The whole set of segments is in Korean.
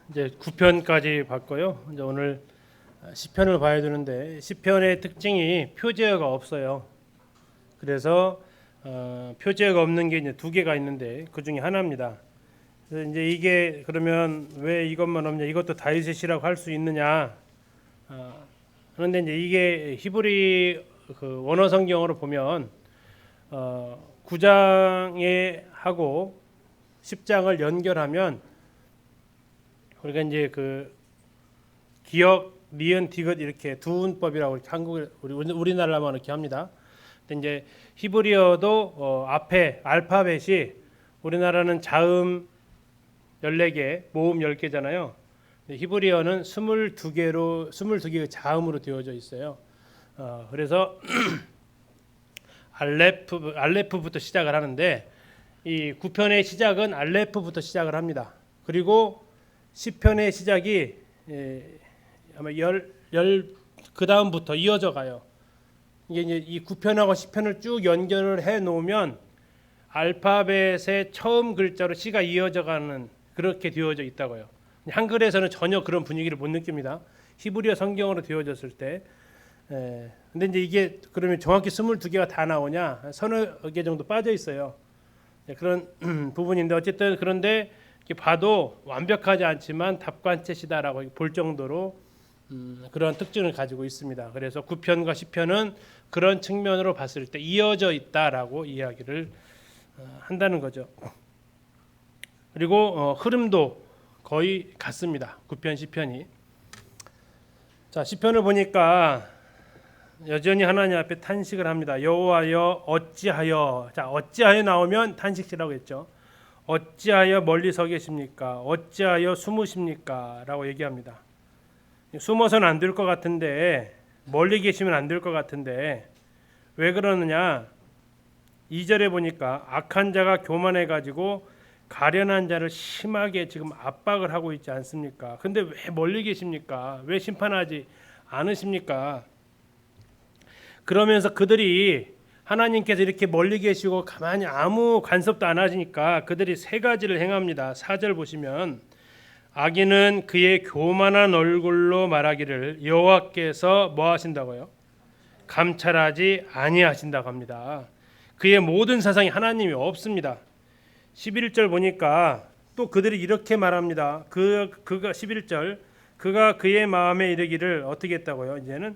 이제 9편까지 봤고요. 이제 오늘 10편을 봐야 되는데 10편의 특징이 표제어가 없어요. 그래서 표제어가 없는 게 이제 두 개가 있는데 그 중에 하나입니다. 그래서 이제 이게 그러면 왜 이것만 없냐? 이것도 다윗이라고 할 수 있느냐? 그런데 이제 이게 히브리 그 원어 성경으로 보면 9장에 하고 10장을 연결하면 그러니까 이제 그 기역, 니은, 디귿 이렇게 두운법이라고 이렇게 우리나라만 이렇게 합니다. 근데 이제 히브리어도 앞에 알파벳이 우리나라는 자음 14개, 모음 10개잖아요. 히브리어는 22개의 자음으로 되어져 있어요. 그래서 알레프부터 시작을 하는데 이 9편의 시작은 알레프부터 시작을 합니다. 그리고 10편의 시작이 아마 그 다음부터 이어져 가요. 이게 이제 이 9편하고 10편을 쭉 연결을 해 놓으면 알파벳의 처음 글자로 시가 이어져 가는 그렇게 되어져 있다고요. 한글에서는 전혀 그런 분위기를 못 느낍니다. 히브리어 성경으로 되어졌을 때. 근데 이제 이게 그러면 정확히 22개가 다 나오냐? 서너 개 정도 빠져 있어요. 그런 부분인데 어쨌든 그런데 이렇게 봐도 완벽하지 않지만 답관체시다라고 볼 정도로 그런 특징을 가지고 있습니다. 그래서 9편과 10편은 그런 측면으로 봤을 때 이어져 있다라고 이야기를 한다는 거죠. 그리고 흐름도 거의 같습니다. 9편, 10편이. 자, 10편을 보니까 여전히 하나님 앞에 탄식을 합니다. 여호와여 어찌하여. 자, 어찌하여 나오면 탄식이라고 했죠. 어찌하여 멀리 서 계십니까? 어찌하여 숨으십니까? 라고 얘기합니다. 숨어서는 안 될 것 같은데 멀리 계시면 안 될 것 같은데 왜 그러느냐? 2절에 보니까 악한 자가 교만해 가지고 가련한 자를 심하게 지금 압박을 하고 있지 않습니까? 근데 왜 멀리 계십니까? 왜 심판하지 않으십니까? 그러면서 그들이 하나님께서 이렇게 멀리 계시고 가만히 아무 간섭도 안 하시니까 그들이 세 가지를 행합니다. 4절 보시면 악인은 그의 교만한 얼굴로 말하기를 여호와께서 뭐 하신다고요? 감찰하지 아니하신다고 합니다. 그의 모든 사상이 하나님이 없습니다. 11절 보니까 또 그들이 이렇게 말합니다. 그가 11절 그가 그의 마음에 이르기를 어떻게 했다고요? 이제는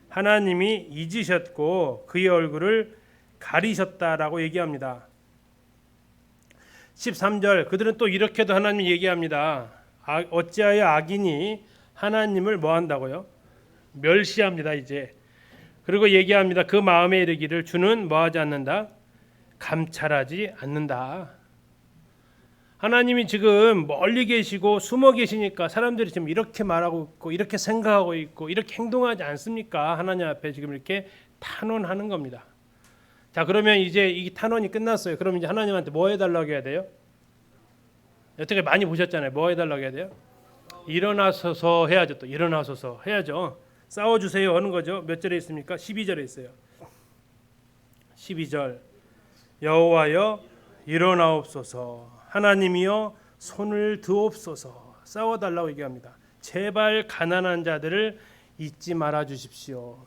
하나님이 잊으셨고 그의 얼굴을 가리셨다라고 얘기합니다. 13절 그들은 또 이렇게도 하나님이 얘기합니다. 어찌하여 악인이 하나님을 뭐 한다고요? 멸시합니다. 이제 그리고 얘기합니다. 그 마음에 이르기를 주는 뭐 하지 않는다? 감찰하지 않는다. 하나님이 지금 멀리 계시고 숨어 계시니까 사람들이 지금 이렇게 말하고 있고 이렇게 생각하고 있고 이렇게 행동하지 않습니까? 하나님 앞에 지금 이렇게 탄원하는 겁니다. 자, 그러면 이제 이 탄원이 끝났어요. 그럼 이제 하나님한테 뭐 해달라고 해야 돼요? 여태까지 많이 보셨잖아요. 뭐 해달라고 해야 돼요? 일어나소서 해야죠. 또 일어나소서 해야죠. 싸워주세요 하는 거죠. 몇 절에 있습니까? 12절에 있어요. 12절 여호와여 일어나옵소서 하나님이여 손을 드옵소서 싸워달라고 얘기합니다. 제발 가난한 자들을 잊지 말아 주십시오.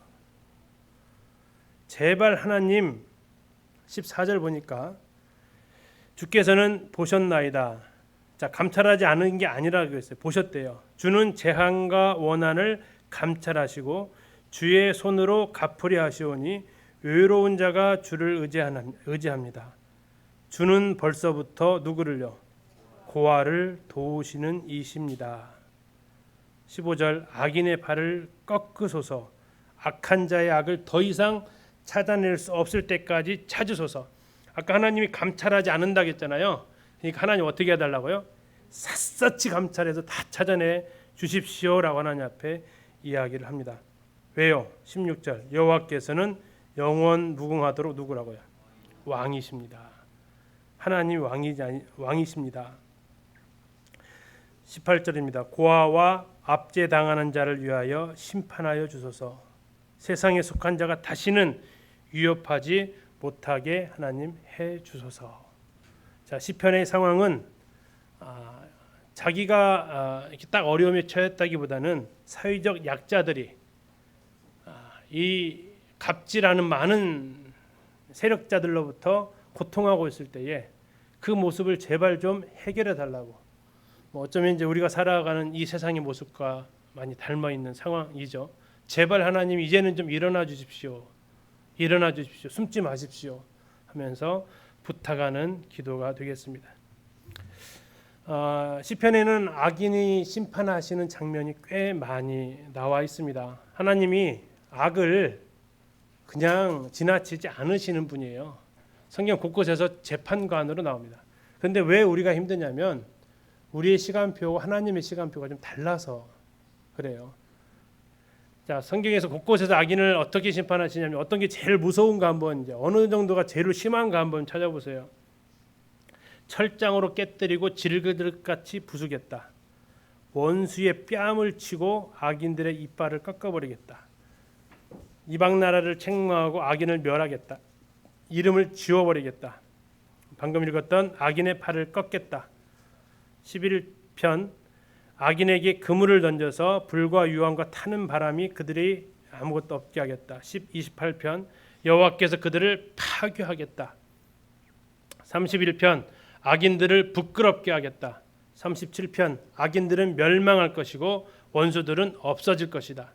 제발 하나님. 14절 보니까 주께서는 보셨나이다. 자, 감찰하지 않은 게 아니라 그랬어요. 보셨대요. 주는 재앙과 원한을 감찰하시고 주의 손으로 갚으려 하시오니 외로운 자가 주를 의지합니다. 주는 벌써부터 누구를요? 고아를 도우시는 이십니다. 15절 악인의 발을 꺾으소서 악한 자의 악을 더 이상 찾아낼 수 없을 때까지 찾으소서. 아까 하나님이 감찰하지 않는다고 했잖아요. 그러니까 하나님 어떻게 해달라고요? 샅샅이 감찰해서 다 찾아내 주십시오라고 하나님 앞에 이야기를 합니다. 왜요? 16절 여호와께서는 영원 무궁하도록 누구라고요? 왕이십니다. 하나님 왕이십니다. 18절입니다. 고아와 압제당하는 자를 위하여 심판하여 주소서. 세상에 속한 자가 다시는 위협하지 못하게 하나님 해 주소서. 자, 시편의 상황은 자기가 이렇게 딱 어려움에 처했다기보다는 사회적 약자들이 이 갑질하는 많은 세력자들로부터 고통하고 있을 때에 그 모습을 제발 좀 해결해 달라고. 뭐 어쩌면 이제 우리가 살아가는 이 세상의 모습과 많이 닮아 있는 상황이죠. 제발 하나님 이제는 좀 일어나 주십시오. 일어나 주십시오. 숨지 마십시오. 하면서 부탁하는 기도가 되겠습니다. 시편에는 악인이 심판하시는 장면이 꽤 많이 나와 있습니다. 하나님이 악을 그냥 지나치지 않으시는 분이에요. 성경 곳곳에서 재판관으로 나옵니다. 그런데 왜 우리가 힘드냐면 우리의 시간표와 하나님의 시간표가 좀 달라서 그래요. 자, 성경에서 곳곳에서 악인을 어떻게 심판하시냐면 어떤 게 제일 무서운가 한번 이제 어느 정도가 제일 심한가 한번 찾아보세요. 철장으로 깨뜨리고 질그릇같이 부수겠다. 원수의 뺨을 치고 악인들의 이빨을 꺾어버리겠다. 이방 나라를 책망하고 악인을 멸하겠다. 이름을 지워버리겠다. 방금 읽었던 악인의 팔을 꺾겠다. 11편 악인에게 그물을 던져서 불과 유황과 타는 바람이 그들이 아무것도 없게 하겠다. 28편 여호와께서 그들을 파괴하겠다. 31편 악인들을 부끄럽게 하겠다. 37편 악인들은 멸망할 것이고 원수들은 없어질 것이다.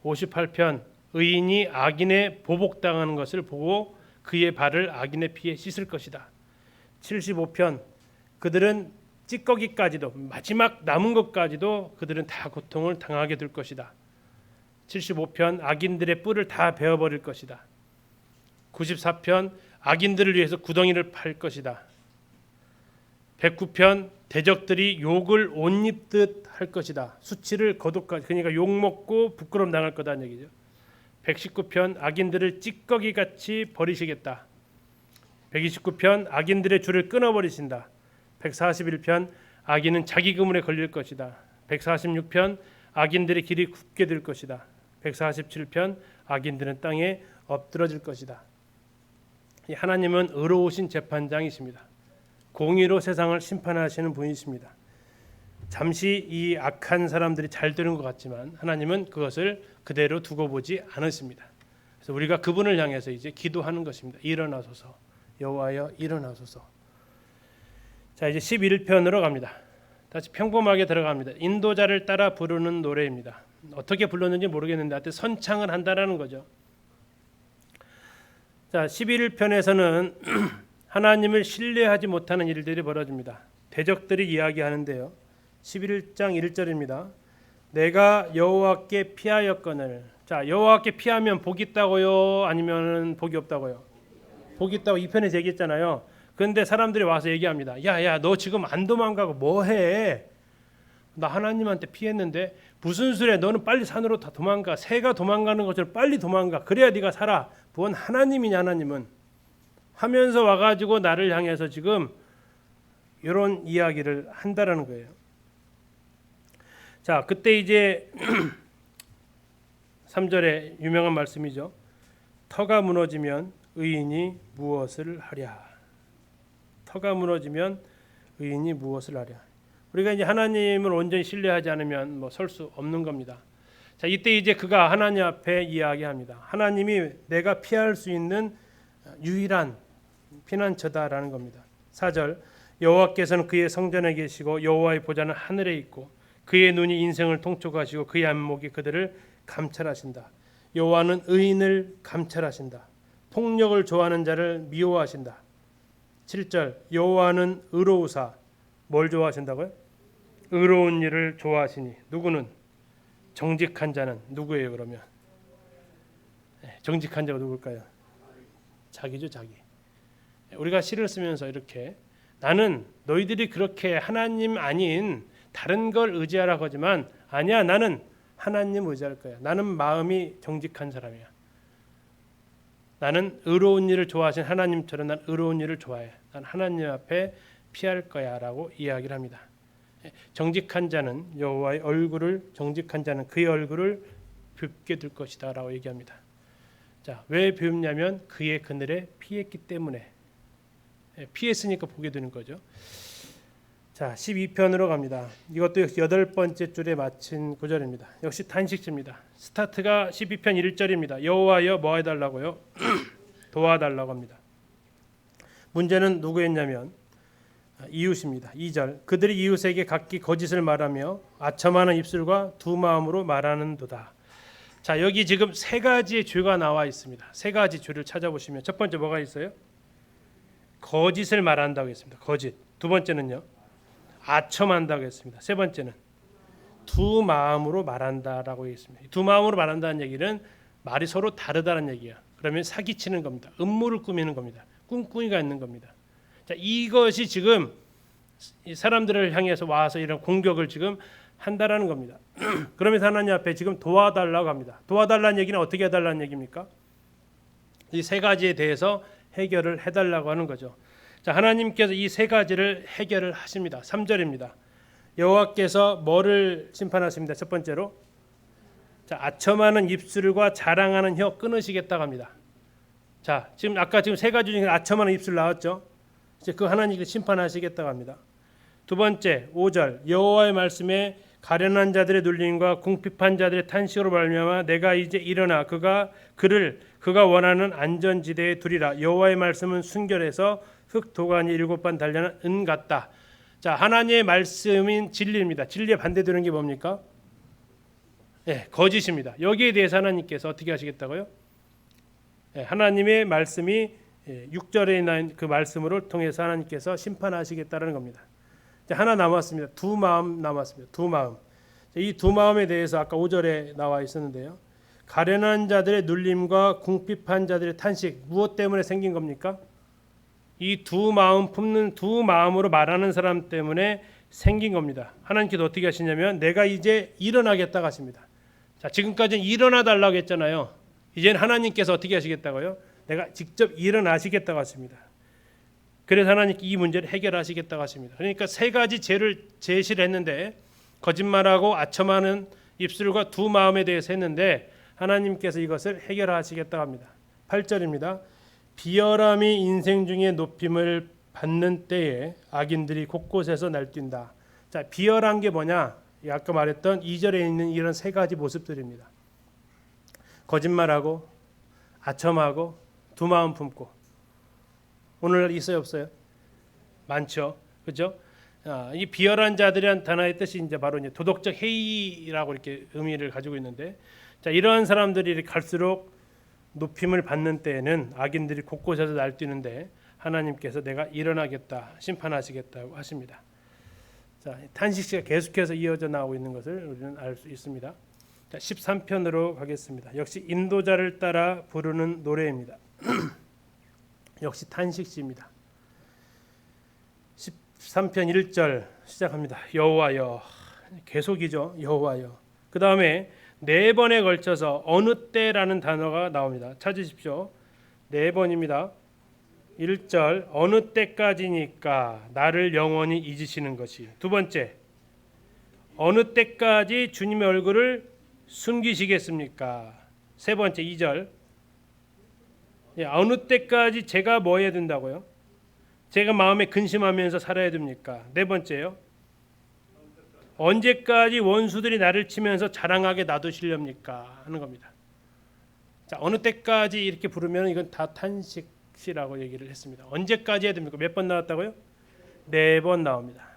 58편 의인이 악인의 보복당하는 것을 보고 그의 발을 악인의 피에 씻을 것이다. 75편 그들은 찌꺼기까지도 마지막 남은 것까지도 그들은 다 고통을 당하게 될 것이다. 75편 악인들의 뿔을 다 베어버릴 것이다. 94편 악인들을 위해서 구덩이를 팔 것이다. 109편 대적들이 욕을 옷 입듯 할 것이다. 수치를 거두까지 그러니까 욕 먹고 부끄럼 당할 거다는 얘기죠. 119편 악인들을 찌꺼기같이 버리시겠다. 129편 악인들의 줄을 끊어버리신다. 141편 악인은 자기 그물에 걸릴 것이다. 146편 악인들의 길이 굽게 될 것이다. 147편 악인들은 땅에 엎드러질 것이다. 하나님은 의로우신 재판장이십니다. 공의로 세상을 심판하시는 분이십니다. 잠시 이 악한 사람들이 잘 되는 것 같지만 하나님은 그것을 그대로 두고 보지 않으십니다. 그래서 우리가 그분을 향해서 이제 기도하는 것입니다. 일어나소서, 여호와여 일어나소서. 자, 이제 11편으로 갑니다. 다시 평범하게 들어갑니다. 인도자를 따라 부르는 노래입니다. 어떻게 불렀는지 모르겠는데 하여튼 선창을 한다라는 거죠. 자, 11편에서는 하나님을 신뢰하지 못하는 일들이 벌어집니다. 대적들이 이야기하는데요. 11장 1절입니다. 내가 여호와께 피하였거늘. 자, 여호와께 피하면 복이 있다고요? 아니면 복이 없다고요? 복이 있다고 2편에서 얘기했잖아요. 그런데 사람들이 와서 얘기합니다. 야야, 너 지금 안 도망가고 뭐해? 나 하나님한테 피했는데 무슨 소리야? 너는 빨리 산으로 다 도망가. 새가 도망가는 것처럼 빨리 도망가. 그래야 네가 살아. 뭔 하나님이냐 하나님은. 하면서 와가지고 나를 향해서 지금 이런 이야기를 한다라는 거예요. 자, 그때 이제 3절에 유명한 말씀이죠. 터가 무너지면 의인이 무엇을 하랴. 터가 무너지면 의인이 무엇을 하랴. 우리가 이제 하나님을 온전히 신뢰하지 않으면 뭐 설 수 없는 겁니다. 자, 이때 이제 그가 하나님 앞에 이야기합니다. 하나님이 내가 피할 수 있는 유일한 피난처다라는 겁니다. 4절 여호와께서는 그의 성전에 계시고 여호와의 보좌는 하늘에 있고 그의 눈이 인생을 통촉하시고 그의 안목이 그들을 감찰하신다. 여호와는 의인을 감찰하신다. 폭력을 좋아하는 자를 미워하신다. 7절 여호와는 의로우사. 뭘 좋아하신다고요? 의로운 일을 좋아하시니. 누구는? 정직한 자는 누구예요 그러면? 정직한 자가 누굴까요? 자기죠, 자기. 우리가 시를 쓰면서 이렇게 나는 너희들이 그렇게 하나님 아닌 다른 걸 의지하라고 하지만 아니야, 나는 하나님 의지할 거야. 나는 마음이 정직한 사람이야. 나는 의로운 일을 좋아하신 하나님처럼 난 의로운 일을 좋아해. 난 하나님 앞에 피할 거야라고 이야기를 합니다. 정직한 자는 여호와의 얼굴을 정직한 자는 그의 얼굴을 뵙게 될 것이다라고 얘기합니다. 자, 왜 뵙냐면 그의 그늘에 피했기 때문에. 피했으니까 보게 되는 거죠. 자, 12편으로 갑니다. 이것도 역시 8번째 줄에 마친 구절입니다. 역시 단식지입니다. 스타트가 12편 1절입니다. 여호와여 뭐 해달라고요? 도와달라고 합니다. 문제는 누구였냐면 이웃입니다. 2절 그들이 이웃에게 각기 거짓을 말하며 아첨하는 입술과 두 마음으로 말하는도다. 자, 여기 지금 세 가지의 죄가 나와 있습니다. 세 가지 죄를 찾아보시면 첫 번째 뭐가 있어요? 거짓을 말한다고 했습니다. 거짓. 두 번째는요, 아첨한다고 했습니다. 세 번째는 두 마음으로 말한다라고 했습니다. 두 마음으로 말한다는 얘기는 말이 서로 다르다는 얘기야. 그러면 사기치는 겁니다. 음모를 꾸미는 겁니다. 꿍꿍이가 있는 겁니다. 자, 이것이 지금 사람들을 향해서 와서 이런 공격을 지금 한다라는 겁니다. 그러면서 하나님 앞에 지금 도와달라고 합니다. 도와달라는 얘기는 어떻게 해달라는 얘기입니까? 이 세 가지에 대해서 해결을 해달라고 하는 거죠. 자, 하나님께서 이 세 가지를 해결을 하십니다. 3절입니다. 여호와께서 뭐를 심판하십니다. 첫 번째로, 자, 아첨하는 입술과 자랑하는 혀 끊으시겠다고 합니다. 자, 지금 아까 지금 세 가지 중에 아첨하는 입술 나왔죠. 이제 그 하나님께서 심판하시겠다고 합니다. 두 번째 5절 여호와의 말씀에 가련한 자들의 눌림과 궁핍한 자들의 탄식으로 말미암아 내가 이제 일어나 그가 원하는 안전지대에 두리라. 여호와의 말씀은 순결해서 흙 도가니 7번 달려는 은 같다. 자, 하나님의 말씀인 진리입니다. 진리에 반대되는 게 뭡니까? 네, 거짓입니다. 여기에 대해서 하나님께서 어떻게 하시겠다고요? 네, 하나님의 말씀이 6절에 있는 그 말씀으로 통해서 하나님께서 심판하시겠다는 겁니다. 하나 남았습니다. 두 마음 남았습니다. 두 마음. 이 두 마음에 대해서 아까 5절에 나와 있었는데요. 가련한 자들의 눌림과 궁핍한 자들의 탄식, 무엇 때문에 생긴 겁니까? 이 두 마음 품는 두 마음으로 말하는 사람 때문에 생긴 겁니다. 하나님께서 어떻게 하시냐면 내가 이제 일어나겠다고 하십니다. 자, 지금까지는 일어나 달라고 했잖아요. 이제는 하나님께서 어떻게 하시겠다고요? 내가 직접 일어나시겠다고 하십니다. 그래서 하나님께 이 문제를 해결하시겠다고 하십니다. 그러니까 세 가지 죄를 제시를 했는데 거짓말하고 아첨하는 입술과 두 마음에 대해서 했는데 하나님께서 이것을 해결하시겠다고 합니다. 8절입니다. 비열함이 인생 중에 높임을 받는 때에 악인들이 곳곳에서 날뛴다. 자, 비열한 게 뭐냐? 아까 말했던 2절에 있는 이런 세 가지 모습들입니다. 거짓말하고 아첨하고 두 마음 품고. 오늘날 있어요, 없어요? 많죠, 그렇죠? 이 비열한 자들이란 단어의 뜻이 이제 바로 이제 도덕적 해이라고 이렇게 의미를 가지고 있는데, 자, 이러한 사람들이 갈수록 높임을 받는 때에는 악인들이 곳곳에서 날뛰는데 하나님께서 내가 일어나겠다, 심판하시겠다고 하십니다. 자, 탄식시가 계속해서 이어져 나오고 있는 것을 우리는 알 수 있습니다. 자, 13편으로 가겠습니다. 역시 인도자를 따라 부르는 노래입니다. 역시 탄식시입니다. 13편 1절 시작합니다. 여호와여, 계속이죠. 여호와여. 그 다음에 네 번에 걸쳐서 어느 때라는 단어가 나옵니다. 찾으십시오. 네 번입니다. 1절 어느 때까지니까 나를 영원히 잊으시는 것이. 두 번째 어느 때까지 주님의 얼굴을 숨기시겠습니까? 세 번째 2절 어느 때까지 제가 뭐 해야 된다고요? 제가 마음에 근심하면서 살아야 됩니까? 네 번째요. 언제까지 원수들이 나를 치면서 자랑하게 놔두시렵니까? 하는 겁니다. 자, 어느 때까지 이렇게 부르면 이건 다 탄식시라고 얘기를 했습니다. 언제까지 해야 됩니까? 몇 번 나왔다고요? 4번 나옵니다.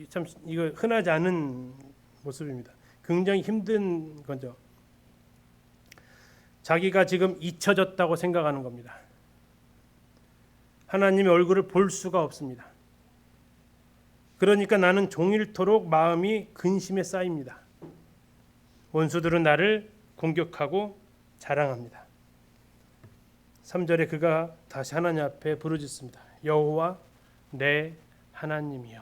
참 이거 흔하지 않은 모습입니다. 굉장히 힘든 거죠. 자기가 지금 잊혀졌다고 생각하는 겁니다. 하나님의 얼굴을 볼 수가 없습니다. 그러니까 나는 종일토록 마음이 근심에 쌓입니다. 원수들은 나를 공격하고 자랑합니다. 3절에 그가 다시 하나님 앞에 부르짖습니다. 여호와 내 하나님이여.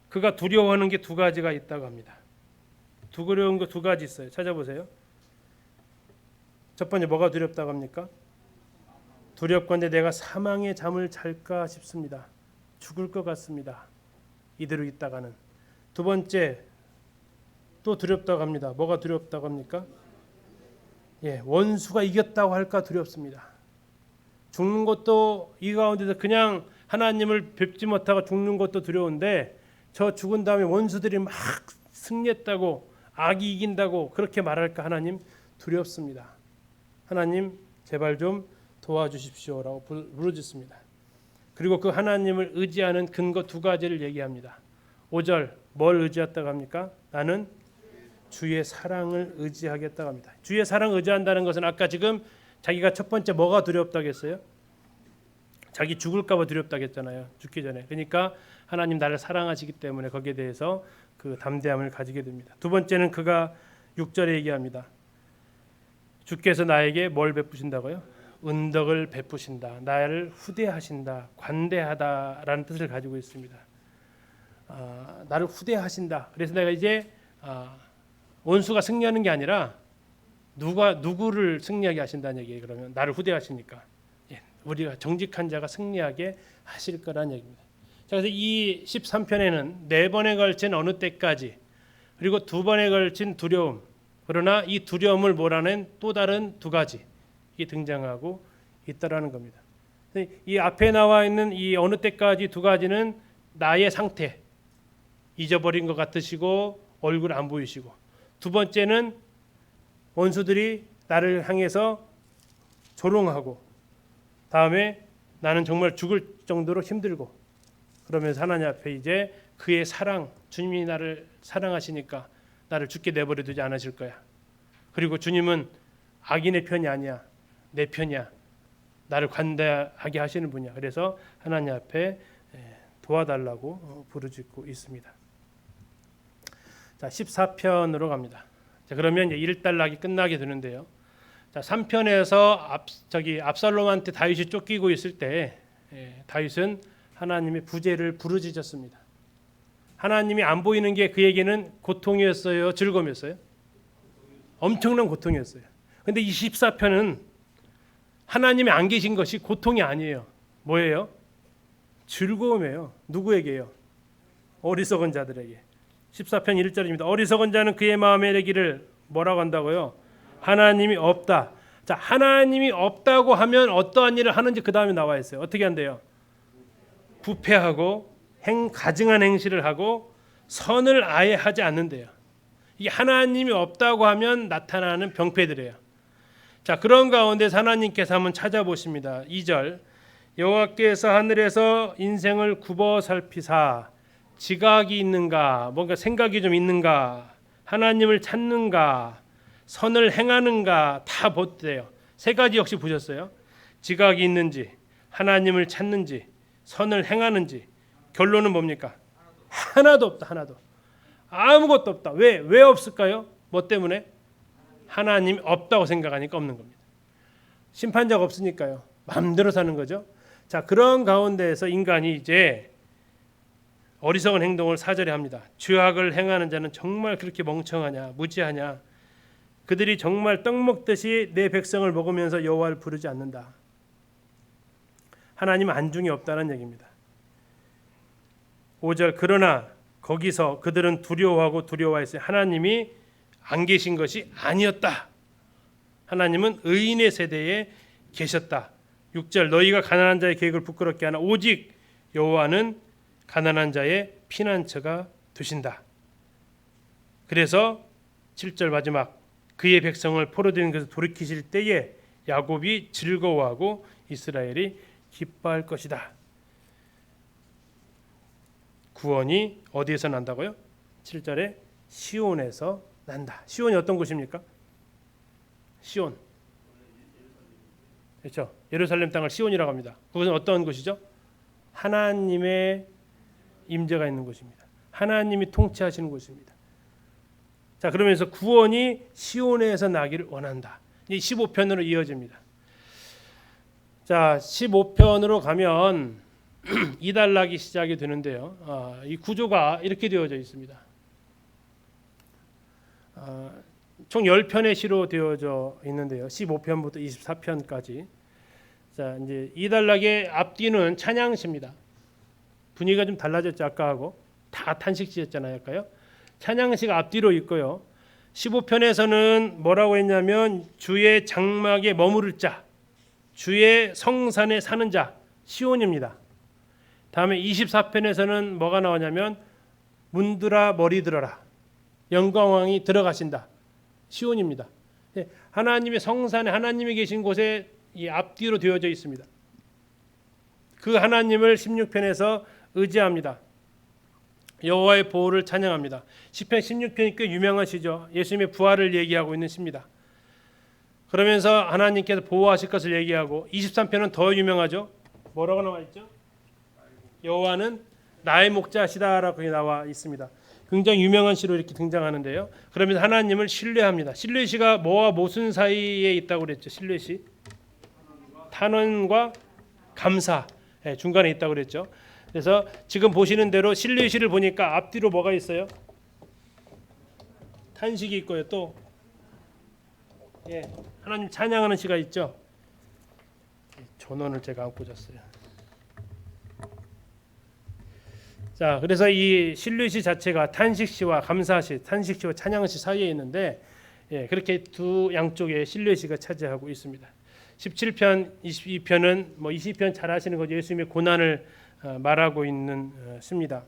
그가 두려워하는 게 두 가지가 있다고 합니다. 두려운 거 두 가지 있어요. 찾아보세요. 첫 번째 뭐가 두렵다고 합니까? 두렵건대 내가 사망의 잠을 잘까 싶습니다. 죽을 것 같습니다. 이대로 있다가는. 두 번째 또 두렵다고 합니다. 뭐가 두렵다고 합니까? 원수가 이겼다고 할까 두렵습니다. 죽는 것도 이 가운데서 그냥 하나님을 뵙지 못하고 죽는 것도 두려운데 저 죽은 다음에 원수들이 막 승리했다고 악이 이긴다고 그렇게 말할까 하나님 두렵습니다. 하나님 제발 좀 도와주십시오라고 부르짖습니다. 그리고 그 하나님을 의지하는 근거 두 가지를 얘기합니다. 5절 뭘 의지했다고 합니까? 나는 주의 사랑을 의지하겠다고 합니다. 주의 사랑을 의지한다는 것은 아까 지금 자기가 첫 번째 뭐가 두렵다고 했어요? 자기 죽을까 봐 두렵다고 했잖아요. 죽기 전에. 그러니까 하나님 나를 사랑하시기 때문에 거기에 대해서 그 담대함을 가지게 됩니다. 두 번째는 그가 6절에 얘기합니다. 주께서 나에게 뭘 베푸신다고요? 은덕을 베푸신다. 나를 후대하신다. 관대하다라는 뜻을 가지고 있습니다. 나를 후대하신다. 그래서 내가 이제 원수가 승리하는 게 아니라 누구를 승리하게 하신다는 얘기예요. 그러면 나를 후대하시니까 우리가 정직한 자가 승리하게 하실 거란 얘기입니다. 자, 그래서 이 13편에는 4번에 걸친 어느 때까지 그리고 2번에 걸친 두려움, 그러나 이 두려움을 몰아낸 또 다른 두 가지 이 등장하고 있다라는 겁니다. 이 앞에 나와 있는 이 어느 때까지 두 가지는 나의 상태, 잊어버린 것 같으시고 얼굴 안 보이시고, 두 번째는 원수들이 나를 향해서 조롱하고, 다음에 나는 정말 죽을 정도로 힘들고, 그러면서 하나님 앞에 이제 그의 사랑, 주님이 나를 사랑하시니까 나를 죽게 내버려 두지 않으실 거야. 그리고 주님은 악인의 편이 아니야, 내 편이야. 나를 관대하게 하시는 분이야. 그래서 하나님 앞에 도와달라고 부르짖고 있습니다. 자, 14편으로 갑니다. 자, 그러면 이제 1단락이 끝나게 되는데요. 자, 3편에서 압살롬한테 다윗이 쫓기고 있을 때 다윗은 하나님의 부재를 부르짖었습니다. 하나님이 안 보이는 게 그에게는 고통이었어요, 즐거움이었어요? 엄청난 고통이었어요. 근데 이 14편은 하나님이 안 계신 것이 고통이 아니에요. 뭐예요? 즐거움이에요. 누구에게요? 어리석은 자들에게. 14편 1절입니다. 어리석은 자는 그의 마음에 이르기를 뭐라고 한다고요? 하나님이 없다. 자, 하나님이 없다고 하면 어떠한 일을 하는지 그 다음에 나와 있어요. 어떻게 한대요? 부패하고 가증한 행실을 하고 선을 아예 하지 않는데요. 이게 하나님이 없다고 하면 나타나는 병폐들이에요. 자, 그런 가운데 하나님께서 한번 찾아보십니다. 2절 여호와께서 하늘에서 인생을 굽어 살피사 지각이 있는가, 뭔가 생각이 좀 있는가, 하나님을 찾는가, 선을 행하는가 다 보대요. 세 가지 역시 보셨어요. 지각이 있는지, 하나님을 찾는지, 선을 행하는지. 결론은 뭡니까? 하나도 없다. 하나도. 아무것도 없다. 왜 없을까요? 뭐 때문에? 하나님이 없다고 생각하니까 없는 겁니다. 심판자가 없으니까요. 마음대로 사는 거죠. 자, 그런 가운데에서 인간이 이제 어리석은 행동을 4절에 합니다. 죄악을 행하는 자는 정말 그렇게 멍청하냐, 무지하냐. 그들이 정말 떡 먹듯이 내 백성을 먹으면서 여호와를 부르지 않는다. 하나님 안중이 없다는 얘기입니다. 5절 그러나 거기서 그들은 두려워했어요. 하나님이 안 계신 것이 아니었다. 하나님은 의인의 세대에 계셨다. 6절 너희가 가난한 자의 계획을 부끄럽게 하나 오직 여호와는 가난한 자의 피난처가 되신다. 그래서 7절 마지막 그의 백성을 포로된 것을 돌이키실 때에 야곱이 즐거워하고 이스라엘이 기뻐할 것이다. 구원이 어디에서 난다고요? 7절에 시온에서 난다. 시온이 어떤 곳입니까? 시온. 그렇죠. 예루살렘 땅을 시온이라고 합니다. 그것은 어떤 곳이죠? 하나님의 임재가 있는 곳입니다. 하나님이 통치하시는 곳입니다. 자, 그러면서 구원이 시온에서 나기를 원한다. 이 15편으로 이어집니다. 자, 15편으로 가면 이단락이 시작이 되는데요. 이 구조가 이렇게 되어져 있습니다. 총 10편의 시로 되어져 있는데요. 15편부터 24편까지. 자, 이제 이단락의 앞뒤는 찬양시입니다. 분위기가 좀 달라졌죠. 아까하고 다 탄식시였잖아요. 아까요. 찬양시가 앞뒤로 있고요. 15편에서는 뭐라고 했냐면 주의 장막에 머무를 자, 주의 성산에 사는 자, 시온입니다. 다음에 24편에서는 뭐가 나오냐면 문들아 머리 들어라. 영광왕이 들어가신다. 시온입니다. 하나님의 성산에 하나님이 계신 곳에 이 앞뒤로 되어져 있습니다. 그 하나님을 16편에서 의지합니다. 여호와의 보호를 찬양합니다. 시편 16편이 꽤 유명하시죠. 예수님의 부활을 얘기하고 있는 시입니다. 그러면서 하나님께서 보호하실 것을 얘기하고 23편은 더 유명하죠. 뭐라고 나와 있죠? 여호와는 나의 목자시다라고 나와 있습니다. 굉장히 유명한 시로 이렇게 등장하는데요. 그러면서 하나님을 신뢰합니다. 신뢰시가 뭐와 무슨 사이에 있다고 그랬죠? 신뢰시 탄원과 감사 중간에 있다고 그랬죠. 그래서 지금 보시는 대로 신뢰시를 보니까 앞뒤로 뭐가 있어요? 탄식이 있고요. 또 하나님 찬양하는 시가 있죠. 전원을 제가 안 꽂았어요. 자, 그래서 이 신뢰시 자체가 탄식시와 감사시, 탄식시와 찬양시 사이에 있는데 그렇게 두 양쪽에 신뢰시가 차지하고 있습니다. 17편, 22편은 뭐 20편 잘 아시는 거죠. 예수님의 고난을 말하고 있는 시입니다.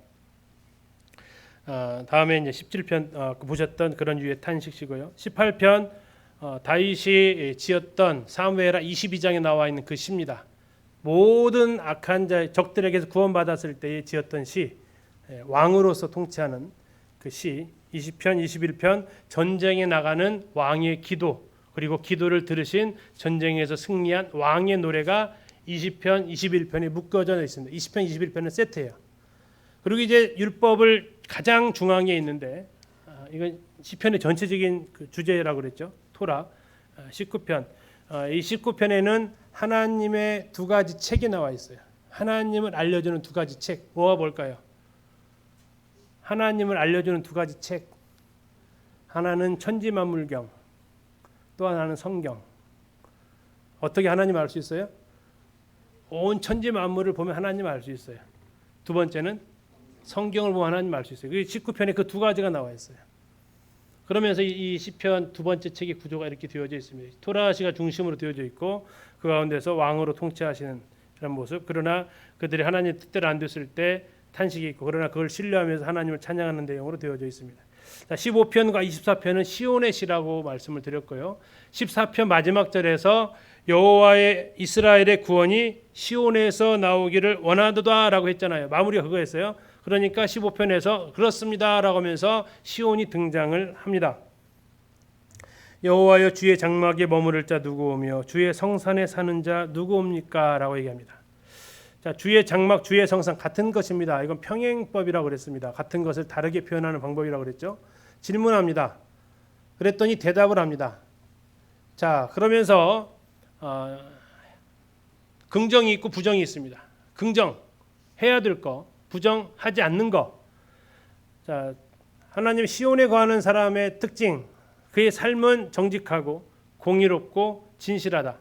다음에 이제 17편 보셨던 그런 유의 탄식시고요. 18편 다윗이 지었던 사무엘하 22장에 나와 있는 그 시입니다. 모든 악한 자 적들에게서 구원받았을 때에 지었던 시, 왕으로서 통치하는 그 시. 20편, 21편 전쟁에 나가는 왕의 기도, 그리고 기도를 들으신 전쟁에서 승리한 왕의 노래가 20편, 21편에 묶어져 있습니다. 20편, 21편은 세트예요. 그리고 이제 율법을 가장 중앙에 있는데 이건 시편의 전체적인 그 주제라고 그랬죠. 토라 19편. 이 19편에는 하나님의 두 가지 책이 나와 있어요. 하나님을 알려주는 두 가지 책. 뭐와 뭘까요? 하나님을 알려주는 두 가지 책. 하나는 천지만물경, 또 하나는 성경. 어떻게 하나님 알 수 있어요? 온 천지만물을 보면 하나님 알 수 있어요. 두 번째는 성경을 보면 하나님 알 수 있어요. 그 19편에 그 두 가지가 나와 있어요. 그러면서 이 시편 두 번째 책의 구조가 이렇게 되어져 있습니다. 토라시가 중심으로 되어져 있고 그 가운데서 왕으로 통치하시는 그런 모습. 그러나 그들이 하나님의 뜻대로 안 됐을 때 탄식이 있고, 그러나 그걸 신뢰하면서 하나님을 찬양하는 내용으로 되어져 있습니다. 자, 15편과 24편은 시온의 시라고 말씀을 드렸고요. 14편 마지막 절에서 여호와의 이스라엘의 구원이 시온에서 나오기를 원하도다라고 했잖아요. 마무리가 그거였어요. 그러니까 15편에서 그렇습니다라고 하면서 시온이 등장을 합니다. 여호와여 주의 장막에 머무를 자 누구오며 주의 성산에 사는 자 누구옵니까? 라고 얘기합니다. 자, 주의 장막, 주의 성산 같은 것입니다. 이건 평행법이라고 그랬습니다. 같은 것을 다르게 표현하는 방법이라고 그랬죠. 질문합니다. 그랬더니 대답을 합니다. 자, 그러면서 긍정이 있고 부정이 있습니다. 긍정, 해야 될 거, 부정하지 않는 거. 자, 하나님 시온에 거하는 사람의 특징, 그의 삶은 정직하고 공의롭고 진실하다.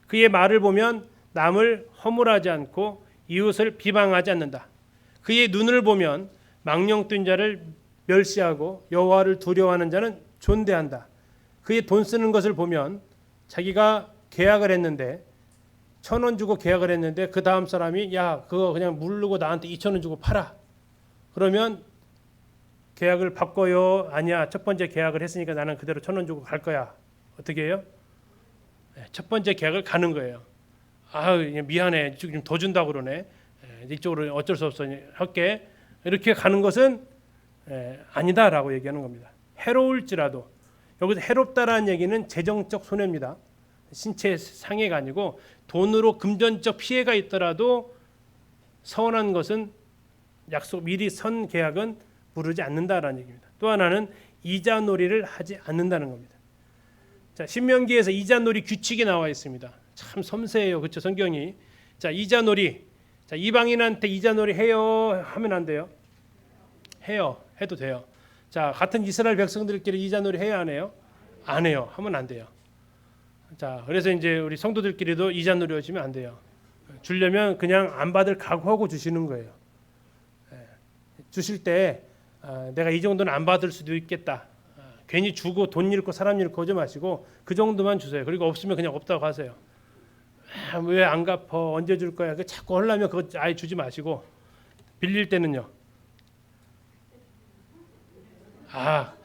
그의 말을 보면 남을 허물하지 않고 이웃을 비방하지 않는다. 그의 눈을 보면 망령된 자를 멸시하고 여호와를 두려워하는 자는 존대한다. 그의 돈 쓰는 것을 보면 자기가 계약을 했는데 1,000원 주고 계약을 했는데 그 다음 사람이 야 그거 그냥 무르고 나한테 2,000원 주고 팔아. 그러면 계약을 바꿔요? 아니야. 첫 번째 계약을 했으니까 나는 그대로 1,000원 주고 갈 거야. 어떻게 해요? 첫 번째 계약을 가는 거예요. 아 미안해. 지금 더 준다고 그러네. 이쪽으로 어쩔 수 없어 할게. 이렇게 가는 것은 아니다라고 얘기하는 겁니다. 해로울지라도 여기서 해롭다라는 얘기는 재정적 손해입니다. 신체 상해가 아니고 돈으로 금전적 피해가 있더라도 서운한 것은 약속 미리 선 계약은 부르지 않는다라는 얘기입니다. 또 하나는 이자놀이를 하지 않는다는 겁니다. 자, 신명기에서 이자놀이 규칙이 나와 있습니다. 참 섬세해요. 그렇죠? 성경이. 자, 이자놀이. 자, 이방인한테 이자놀이 해요 하면 안 돼요? 해요. 해도 돼요. 자, 같은 이스라엘 백성들끼리 이자놀이 해야 안 해요? 안 해요. 하면 안 돼요. 자, 그래서 이제 우리 성도들끼리도 이자놀이 하시면 안 돼요. 주려면 그냥 안 받을 각오하고 주시는 거예요. 주실 때 내가 이 정도는 안 받을 수도 있겠다. 괜히 주고 돈 잃고 사람 잃고 하지 마시고 그 정도만 주세요. 그리고 없으면 그냥 없다고 하세요. 왜 안 갚어? 언제 줄 거야? 그 자꾸 하려면 그거 아예 주지 마시고 빌릴 때는요.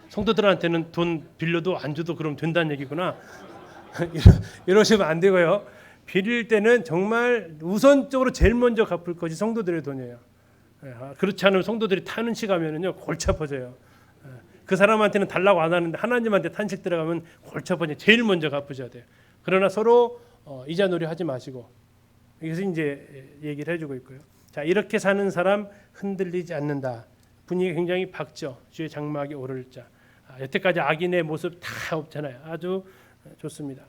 성도들한테는 돈 빌려도 안 줘도 그럼 된다는 얘기구나. 이러시면 안 되고요. 빌릴 때는 정말 우선적으로 제일 먼저 갚을 것이 성도들의 돈이에요. 그렇지 않으면 성도들이 탄식 하면은요 골치 아파져요. 그 사람한테는 달라고 안 하는데 하나님한테 탄식 들어가면 골치 아파져요. 제일 먼저 갚으셔야 돼요. 그러나 서로 이자놀이 하지 마시고, 여기서 이제 얘기를 해주고 있고요. 자, 이렇게 사는 사람 흔들리지 않는다. 분위기 굉장히 밝죠. 주의 장막이 오를 자. 여태까지 악인의 모습 다 없잖아요. 아주 좋습니다.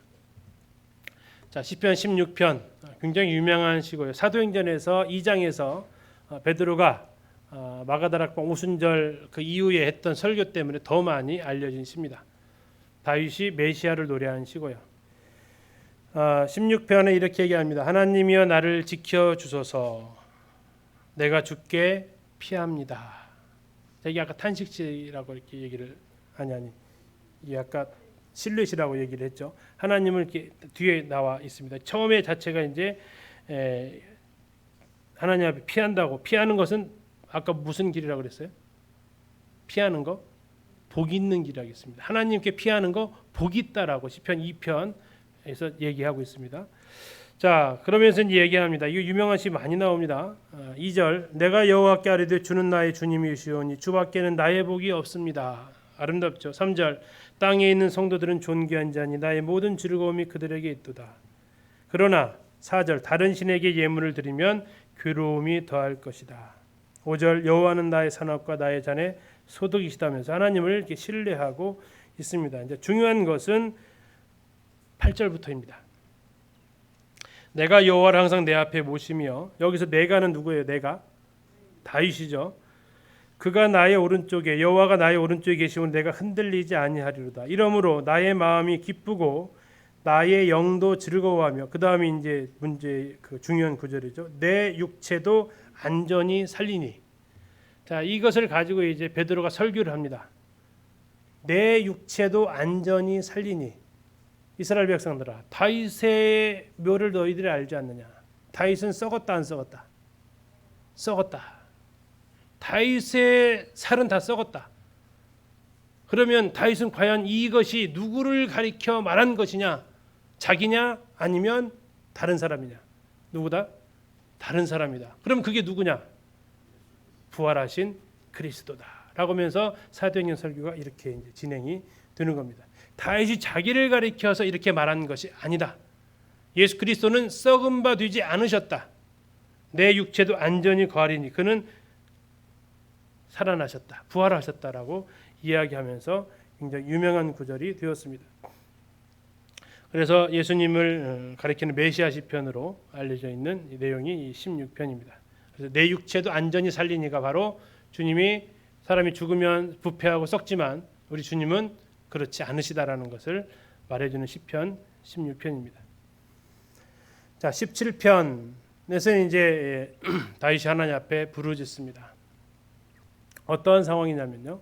자, 시편 16편 굉장히 유명한 시고요. 사도행전에서 2장에서 베드로가 마가다락방 오순절 그 이후에 했던 설교 때문에 더 많이 알려진 시입니다. 다윗이 메시아를 노래한 시고요. 16편에 이렇게 얘기합니다. 하나님이여 나를 지켜 주소서. 내가 주께 피합니다. 이게 아까 탄식시라고 이렇게 얘기를 이게 아까 실례시라고 얘기를 했죠. 하나님을 이렇게 뒤에 나와 있습니다. 처음에 자체가 이제 하나님 앞에 피한다고, 피하는 것은 아까 무슨 길이라고 그랬어요? 피하는 거 복 있는 길이라고 했습니다. 하나님께 피하는 거 복 있다라고 시편 2편에서 얘기하고 있습니다. 자, 그러면서 이제 얘기합니다. 이거 유명한 시 많이 나옵니다. 2절 내가 여호와께 아뢰되 주는 나의 주님이시오니 주밖에는 나의 복이 없습니다. 아름답죠. 3절 땅에 있는 성도들은 존귀한 자니 나의 모든 즐거움이 그들에게 있도다. 그러나 4절 다른 신에게 예물을 드리면 괴로움이 더할 것이다. 5절 여호와는 나의 산업과 나의 잔의 소득이시다면서 하나님을 이렇게 신뢰하고 있습니다. 이제 중요한 것은 8절부터입니다. 내가 여호와를 항상 내 앞에 모시며, 여기서 내가는 누구예요? 내가 다윗이죠. 그가 나의 오른쪽에, 여호와가 나의 오른쪽에 계시면 내가 흔들리지 아니하리로다. 이러므로 나의 마음이 기쁘고 나의 영도 즐거워하며, 그 다음에 이제 문제 그 중요한 구절이죠. 내 육체도 안전히 살리니. 자, 이것을 가지고 이제 베드로가 설교를 합니다. 내 육체도 안전히 살리니. 이스라엘 백성들아, 다윗의 묘를 너희들이 알지 않느냐? 다윗은 썩었다 안 썩었다? 썩었다. 다윗의 살은 다 썩었다. 그러면 다윗은 과연 이것이 누구를 가리켜 말한 것이냐? 자기냐? 아니면 다른 사람이냐? 누구다? 다른 사람이다. 그럼 그게 누구냐? 부활하신 그리스도다. 라고 하면서 사도행전 설교가 이렇게 이제 진행이 되는 겁니다. 다윗이 자기를 가리켜서 이렇게 말한 것이 아니다. 예수 그리스도는 썩은 바 되지 않으셨다. 내 육체도 안전히 거하리니 그는 살아나셨다. 부활하셨다라고 이야기하면서 굉장히 유명한 구절이 되었습니다. 그래서 예수님을 가리키는 메시아 시편으로 알려져 있는 이 내용이 이 16편입니다. 그래서 내 육체도 안전히 살리니가 바로 주님이 사람이 죽으면 부패하고 썩지만 우리 주님은 그렇지 않으시다라는 것을 말해주는 시편 16편입니다. 자, 17편에서는 이제 다윗이 하나님 앞에 부르짖습니다. 어떠한 상황이냐면요,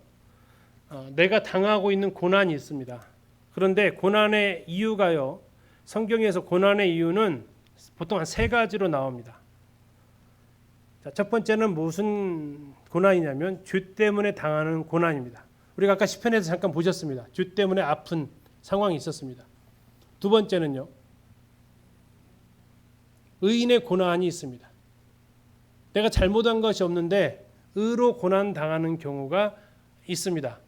내가 당하고 있는 고난이 있습니다. 그런데 고난의 이유가요, 성경에서 고난의 이유는 보통 한 세 가지로 나옵니다. 자, 첫 번째는 무슨 고난이냐면 죄 때문에 당하는 고난입니다. 우리가 아까 시편에서 잠깐 보셨습니다. 죄 때문에 아픈 상황이 있었습니다. 두 번째는요, 의인의 고난이 있습니다. 내가 잘못한 것이 없는데 의로 고난 당하는 경우가 있습니다.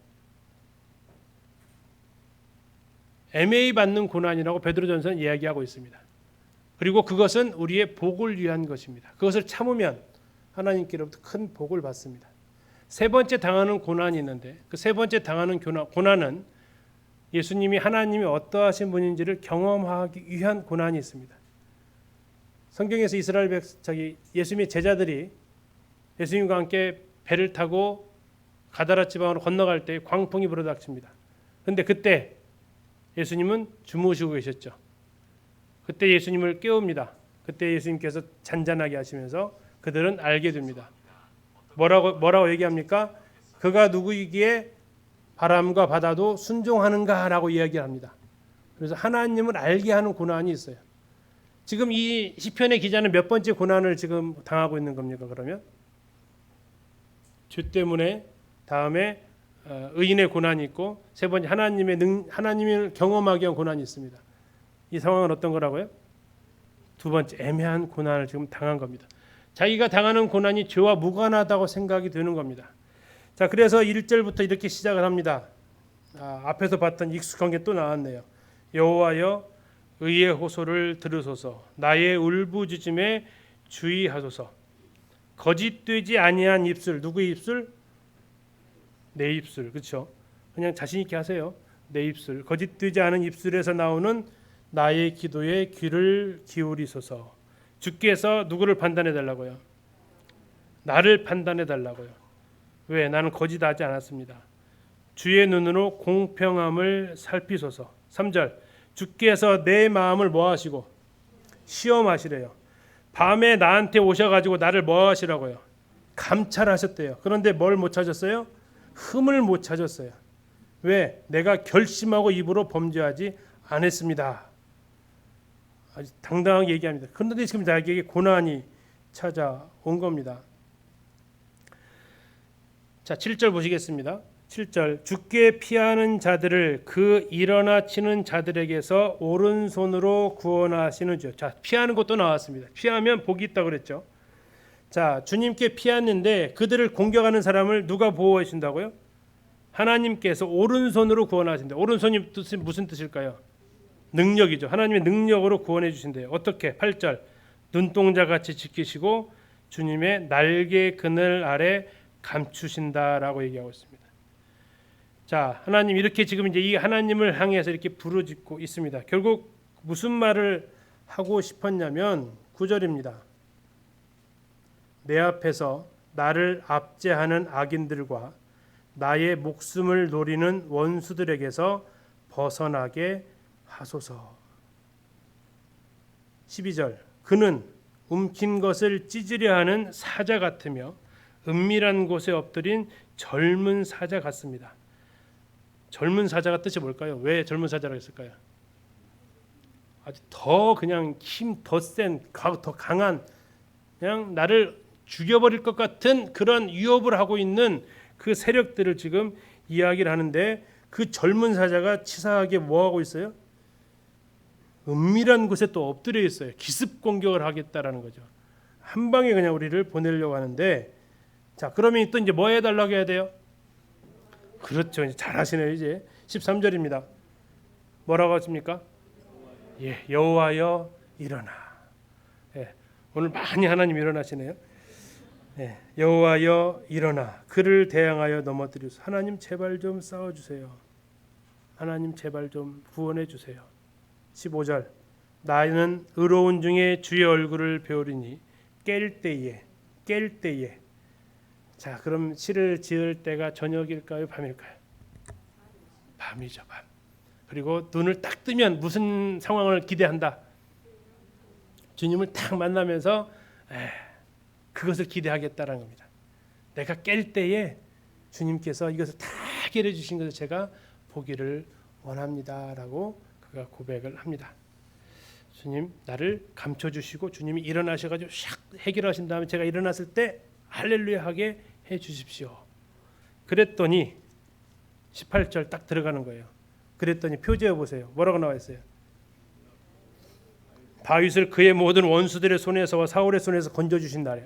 애매히 받는 고난이라고 베드로전서는 이야기하고 있습니다. 그리고 그것은 우리의 복을 위한 것입니다. 그것을 참으면 하나님께로부터 큰 복을 받습니다. 세 번째 당하는 고난이 있는데 그 세 번째 당하는 고난은 예수님이 하나님이 어떠하신 분인지를 경험하기 위한 고난이 있습니다. 성경에서 이스라엘 예수님의 제자들이 예수님과 함께 배를 타고 가다라 지방으로 건너갈 때 광풍이 불어닥칩니다. 그런데 그때 예수님은 주무시고 계셨죠. 그때 예수님을 깨웁니다. 그때 예수님께서 잔잔하게 하시면서 그들은 알게 됩니다. 뭐라고 얘기합니까? 그가 누구이기에 바람과 바다도 순종하는가라고 이야기합니다. 그래서 하나님을 알게 하는 고난이 있어요. 지금 이 시편의 기자는 몇 번째 고난을 지금 당하고 있는 겁니까? 그러면 죄 때문에 다음에 의인의 고난이 있고 세 번째 하나님을 경험하기 위한 고난이 있습니다. 이 상황은 어떤 거라고요? 두 번째 애매한 고난을 지금 당한 겁니다. 자기가 당하는 고난이 죄와 무관하다고 생각이 드는 겁니다. 자, 그래서 1절부터 이렇게 시작을 합니다. 앞에서 봤던 익숙한 게 또 나왔네요. 여호와여 의의 호소를 들으소서, 나의 울부짖음에 주의하소서. 거짓되지 아니한 입술, 누구의 입술? 내 입술, 그렇죠? 그냥 자신 있게 하세요. 내 입술, 거짓되지 않은 입술에서 나오는 나의 기도에 귀를 기울이소서. 주께서 누구를 판단해 달라고요? 나를 판단해 달라고요. 왜? 나는 거짓하지 않았습니다. 주의 눈으로 공평함을 살피소서. 3절, 주께서 내 마음을 뭐 하시고? 시험하시래요. 밤에 나한테 오셔가지고 나를 뭐 하시라고요? 감찰하셨대요. 그런데 뭘 못 찾았어요? 흠을 못 찾았어요. 왜? 내가 결심하고 입으로 범죄하지 않았습니다. 아주 당당하게 얘기합니다. 그런데 지금 자기에게 고난이 찾아온 겁니다. 자, 7절 보시겠습니다. 7절, 주께 피하는 자들을 그 일어나 치는 자들에게서 오른손으로 구원하시는 주. 자, 피하는 것도 나왔습니다. 피하면 복이 있다고 그랬죠. 자, 주님께 피했는데 그들을 공격하는 사람을 누가 보호해 준다고요? 하나님께서 오른손으로 구원하신다. 오른손이 뜻은 무슨 뜻일까요? 능력이죠. 하나님의 능력으로 구원해 주신대요. 어떻게? 8절, 눈동자같이 지키시고 주님의 날개 그늘 아래 감추신다라고 얘기하고 있습니다. 자, 하나님 이렇게 지금 이제 이 하나님을 향해서 이렇게 부르짖고 있습니다. 결국 무슨 말을 하고 싶었냐면 9절입니다. 내 앞에서 나를 압제하는 악인들과 나의 목숨을 노리는 원수들에게서 벗어나게 하소서. 12절, 그는 움킨 것을 찢으려 하는 사자 같으며 은밀한 곳에 엎드린 젊은 사자 같습니다. 젊은 사자가 뜻이 뭘까요? 왜 젊은 사자라고 했을까요? 아주 더 그냥 힘 더 센, 더 강한, 그냥 나를 죽여버릴 것 같은 그런 위협을 하고 있는 그 세력들을 지금 이야기를 하는데, 그 젊은 사자가 치사하게 뭐 하고 있어요? 은밀한 곳에 또 엎드려 있어요. 기습 공격을 하겠다라는 거죠. 한 방에 그냥 우리를 보내려고 하는데, 자, 그러면 또 이제 뭐 해달라고 해야 돼요? 그렇죠. 이제 잘하시네요. 이제 13절입니다. 뭐라고 하십니까? 예, 여호와여 일어나. 예, 오늘 많이 하나님 일어나시네요. 예, 여호와여 일어나 그를 대항하여 넘어뜨리소서. 하나님 제발 좀 싸워주세요. 하나님 제발 좀 구원해 주세요. 15절, 나는 의로운 중에 주의 얼굴을 배우리니 깰 때에. 자, 그럼 시를 지을 때가 저녁일까요, 밤일까요? 밤이죠, 밤. 그리고 눈을 딱 뜨면 무슨 상황을 기대한다? 주님을 딱 만나면서 그것을 기대하겠다라는 겁니다. 내가 깰 때에 주님께서 이것을 다 해결해 주신 것을 제가 보기를 원합니다라고 그가 고백을 합니다. 주님 나를 감춰주시고 주님이 일어나셔가지고 샥 해결하신 다음에 제가 일어났을 때 할렐루야 하게 해 주십시오. 그랬더니 18절 딱 들어가는 거예요. 그랬더니 표제해 보세요. 뭐라고 나와 있어요? 다윗을 그의 모든 원수들의 손에서와 사울의 손에서 건져주신 날에.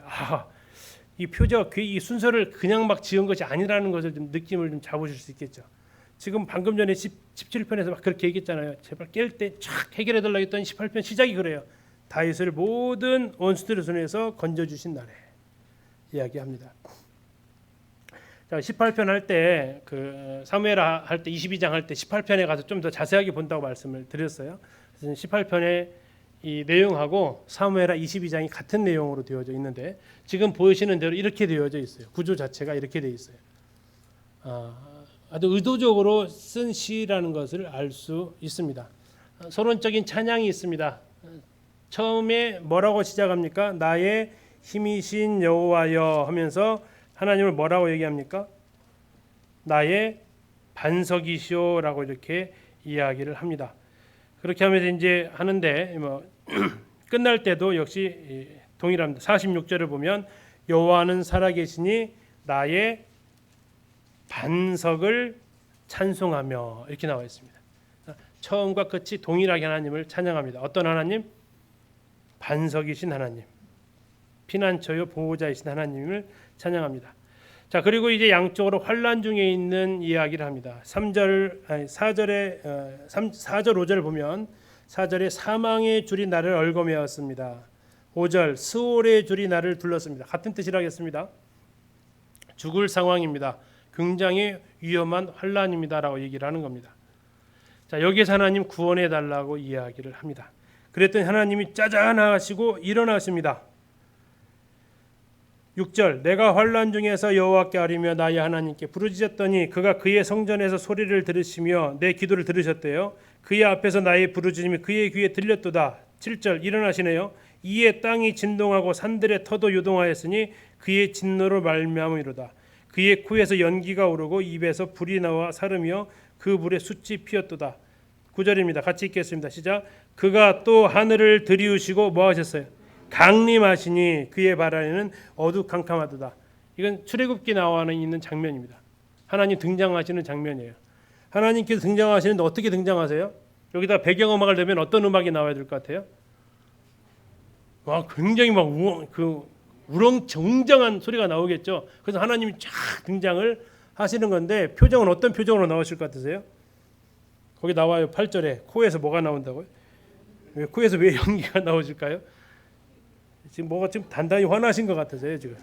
이 표제가 이 순서를 그냥 막 지은 것이 아니라는 것을 좀 느낌을 좀 잡으실 수 있겠죠. 지금 방금 전에 17편에서 막 그렇게 얘기했잖아요. 제발 깰 때 촥 해결해 달라고 했더니 18편 시작이 그래요. 다윗을 모든 원수들의 손에서 건져주신 날에 이야기합니다. 자, 18편 할 때 그 사무엘하 할 때 22장 할 때 18편에 가서 좀 더 자세하게 본다고 말씀을 드렸어요. 그래서 18편에 이 내용하고 사무엘하 22장이 같은 내용으로 되어져 있는데 지금 보시는 대로 이렇게 되어져 있어요. 구조 자체가 이렇게 되어 있어요. 아주 의도적으로 쓴 시라는 것을 알 수 있습니다. 서론적인 찬양이 있습니다. 처음에 뭐라고 시작합니까? 나의 힘이신 여호와여 하면서 하나님을 뭐라고 얘기합니까? 나의 반석이시오라고 이렇게 이야기를 합니다. 그렇게 하면서 이제 하는데 끝날 때도 역시 동일합니다. 46절을 보면 여호와는 살아계시니 나의 반석을 찬송하며 이렇게 나와 있습니다. 처음과 끝이 동일하게 하나님을 찬양합니다. 어떤 하나님? 반석이신 하나님, 피난처요 보호자이신 하나님을 찬양합니다. 자, 그리고 이제 양쪽으로 환난 중에 있는 이야기를 합니다. 4절 5절을 보면 4절에 사망의 줄이 나를 얽어매었습니다. 5절 스올의 줄이 나를 둘렀습니다. 같은 뜻이라겠습니다. 죽을 상황입니다. 굉장히 위험한 환난입니다라고 얘기를 하는 겁니다. 자, 여기에서 하나님 구원해 달라고 이야기를 합니다. 그랬더니 하나님이 짜잔 하시고 일어나십니다. 6절 내가 환난 중에서 여호와께 아뢰며 나의 하나님께 부르짖었더니 그가 그의 성전에서 소리를 들으시며 내 기도를 들으셨대요. 그의 앞에서 나의 부르짖음이 그의 귀에 들렸도다. 7절 일어나시네요. 이에 땅이 진동하고 산들의 터도 요동하였으니 그의 진노로 말미암으로다. 그의 코에서 연기가 오르고 입에서 불이 나와 사르며 그 불에 숯이 피었도다. 9절입니다. 같이 읽겠습니다. 시작. 그가 또 하늘을 들이우시고 뭐 하셨어요? 강림하시니 그의 발 아래는 어두캄캄하도다. 이건 출애굽기 나와 있는 장면입니다. 하나님 등장하시는 장면이에요. 하나님께서 등장하시는데 어떻게 등장하세요? 여기다 배경음악을 넣으면 어떤 음악이 나와야 될 것 같아요? 와, 굉장히 막 우렁청정한 소리가 나오겠죠. 그래서 하나님이 쫙 등장을 하시는 건데 표정은 어떤 표정으로 나오실 것 같으세요? 거기 나와요. 8절에 코에서 뭐가 나온다고요? 코에서 왜 연기가 나오실까요? 지금 뭐가 지금 단단히 화나신 것 같으세요 지금.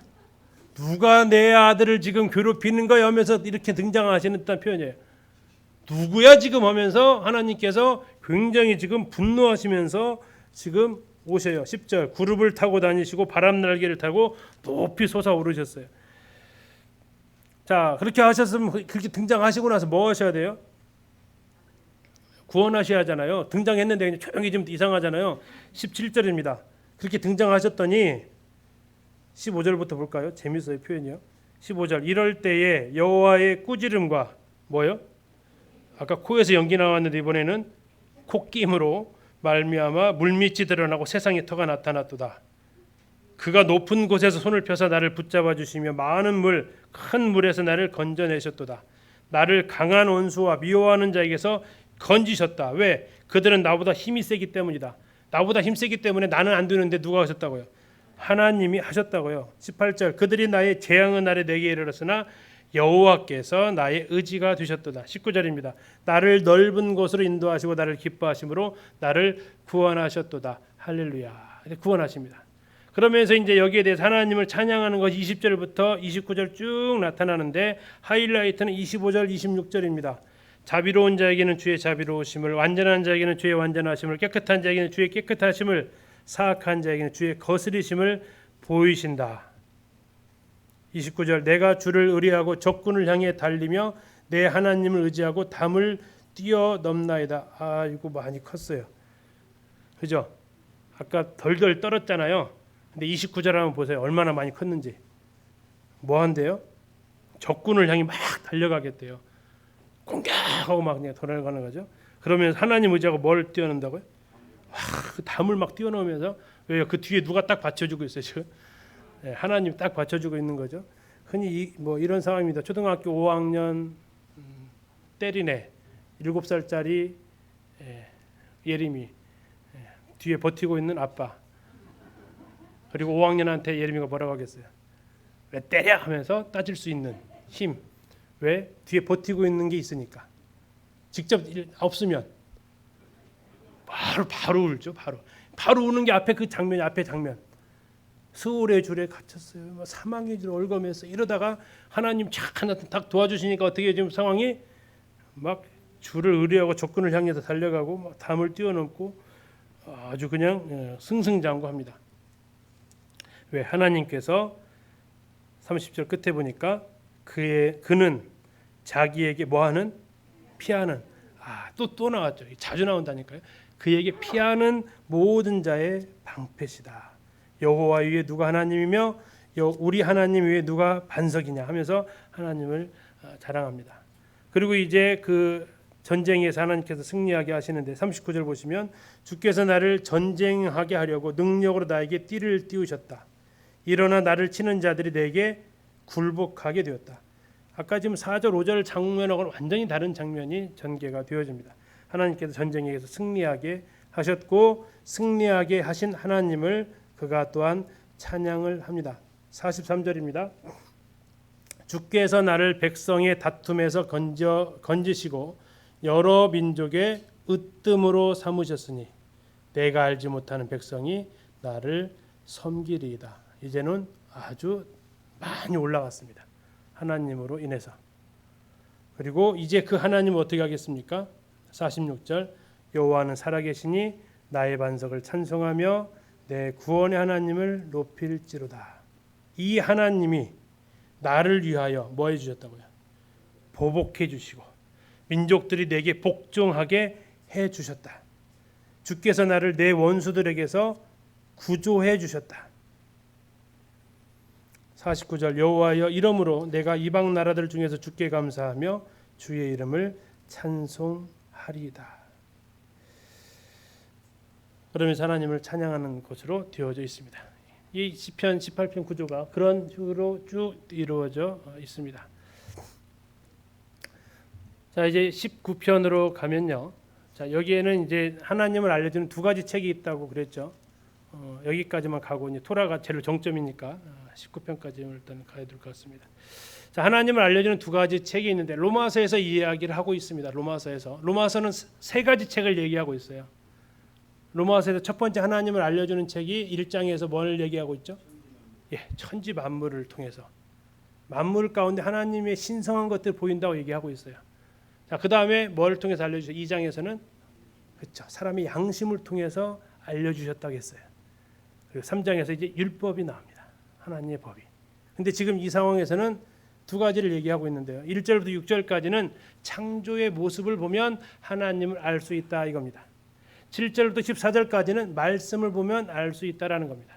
누가 내 아들을 지금 괴롭히는 거야 하면서 이렇게 등장하시는 듯한 표현이에요. 누구야 지금 하면서 하나님께서 굉장히 지금 분노하시면서 지금 오셔요. 10절 구룹을 타고 다니시고 바람 날개를 타고 높이 솟아오르셨어요. 자, 그렇게 하셨으면 그렇게 등장하시고 나서 뭐 하셔야 돼요? 구원하셔야 하잖아요. 등장했는데 그냥 조용히 좀 이상하잖아요. 17절입니다. 그렇게 등장하셨더니 15절부터 볼까요? 재밌어요 표현이요. 15절 이럴 때에 여호와의 꾸지름과 뭐요? 아까 코에서 연기 나왔는데 이번에는 콧김으로 말미암아 물밑이 드러나고 세상의 터가 나타났도다. 그가 높은 곳에서 손을 펴서 나를 붙잡아 주시며 많은 큰 물에서 나를 건져내셨도다. 나를 강한 원수와 미워하는 자에게서 건지셨다. 왜? 그들은 나보다 힘이 세기 때문이다. 나보다 힘세기 때문에 나는 안 되는데 누가 하셨다고요? 하나님이 하셨다고요. 18절 그들이 나의 재앙의 날에 내게 이르렀으나 여호와께서 나의 의지가 되셨도다. 19절입니다. 나를 넓은 곳으로 인도하시고 나를 기뻐하심으로 나를 구원하셨도다. 할렐루야. 구원하십니다. 그러면서 이제 여기에 대해서 하나님을 찬양하는 것이 20절부터 29절 쭉 나타나는데 하이라이트는 25절 26절입니다. 자비로운 자에게는 주의 자비로우심을, 완전한 자에게는 주의 완전하심을, 깨끗한 자에게는 주의 깨끗하심을, 사악한 자에게는 주의 거스리심을 보이신다. 29절 내가 주를 의뢰하고 적군을 향해 달리며 내 하나님을 의지하고 담을 뛰어넘나이다. 아, 이거 많이 컸어요. 그죠? 아까 덜덜 떨었잖아요. 근데 29절 한번 보세요. 얼마나 많이 컸는지. 뭐 한대요? 적군을 향해 막 달려가겠대요. 공격하고 막 그냥 돌아가는 거죠. 그러면 하나님 의지하고 뭘 뛰어넘는다고요? 그 담을 막 뛰어넘으면서 왜요? 그 뒤에 누가 딱 받쳐주고 있어요 지금. 네, 하나님 딱 받쳐주고 있는 거죠. 흔히 뭐 이런 상황입니다. 초등학교 5학년 때리네 7살짜리 예림이 뒤에 버티고 있는 아빠. 그리고 5학년한테 예림이가 뭐라고 하겠어요? 왜 때려 하면서 따질 수 있는 힘. 왜? 뒤에 버티고 있는 게 있으니까. 직접 없으면 바로 울죠. 바로 우는 게 앞에 그 장면이 앞에 장면. 스올의 줄에 갇혔어요. 사망의 줄에 얽어매서 이러다가 하나님 착 하나 딱 도와주시니까 어떻게 지금 상황이 막 주를 의뢰하고 적군을 향해서 달려가고 막 담을 뛰어넘고 아주 그냥 승승장구합니다. 왜? 하나님께서 30절 끝에 보니까 그는 자기에게 뭐하는? 피하는. 또 나왔죠. 자주 나온다니까요. 그에게 피하는 모든 자의 방패시다. 여호와 위에 누가 하나님이며 우리 하나님 위에 누가 반석이냐 하면서 하나님을 자랑합니다. 그리고 이제 그 전쟁에서 하나님께서 승리하게 하시는데 39절 보시면 주께서 나를 전쟁하게 하려고 능력으로 나에게 띠를 띄우셨다. 일어나 나를 치는 자들이 내게 굴복하게 되었다. 아까 지금 4절 5절 장면하고는 완전히 다른 장면이 전개가 되어집니다. 하나님께서 전쟁에서 승리하게 하셨고 승리하게 하신 하나님을 그가 또한 찬양을 합니다. 43절입니다. 주께서 나를 백성의 다툼에서 건지시고 여러 민족의 으뜸으로 삼으셨으니 내가 알지 못하는 백성이 나를 섬기리이다. 이제는 아주 많이 올라갔습니다. 하나님으로 인해서. 그리고 이제 그 하나님은 어떻게 하겠습니까? 46절 여호와는 살아계시니 나의 반석을 찬송하며 내 구원의 하나님을 높일지로다. 이 하나님이 나를 위하여 뭐 해주셨다고요? 보복해 주시고 민족들이 내게 복종하게 해주셨다. 주께서 나를 내 원수들에게서 구조해 주셨다. 49절 여호와여 이러므로 내가 이방 나라들 중에서 주께 감사하며 주의 이름을 찬송하리이다. 그러면서 하나님을 찬양하는 것으로 되어져 있습니다. 이 시편 18편 구조가 그런 식으로 쭉 이루어져 있습니다. 자, 이제 19편으로 가면요. 자, 여기에는 이제 하나님을 알려주는 두 가지 책이 있다고 그랬죠. 여기까지만 가고 이제 토라가 제일 정점이니까 19편까지 일단 가야 될 것 같습니다. 자, 하나님을 알려주는 두 가지 책이 있는데 로마서에서 이 이야기를 하고 있습니다. 로마서는 세 가지 책을 얘기하고 있어요. 로마서에서 첫 번째 하나님을 알려주는 책이 1장에서 뭘 얘기하고 있죠? 천지 만물을 통해서 만물 가운데 하나님의 신성한 것들 보인다고 얘기하고 있어요. 자, 그 다음에 뭘 통해서 알려주죠? 2장에서는 그렇죠. 사람의 양심을 통해서 알려주셨다고 했어요. 그리고 3장에서 이제 율법이 나옵니다. 하나님의 법이. 근데 지금 이 상황에서는 두 가지를 얘기하고 있는데요. 1절부터 6절까지는 창조의 모습을 보면 하나님을 알 수 있다 이겁니다. 7절부터 14절까지는 말씀을 보면 알 수 있다라는 겁니다.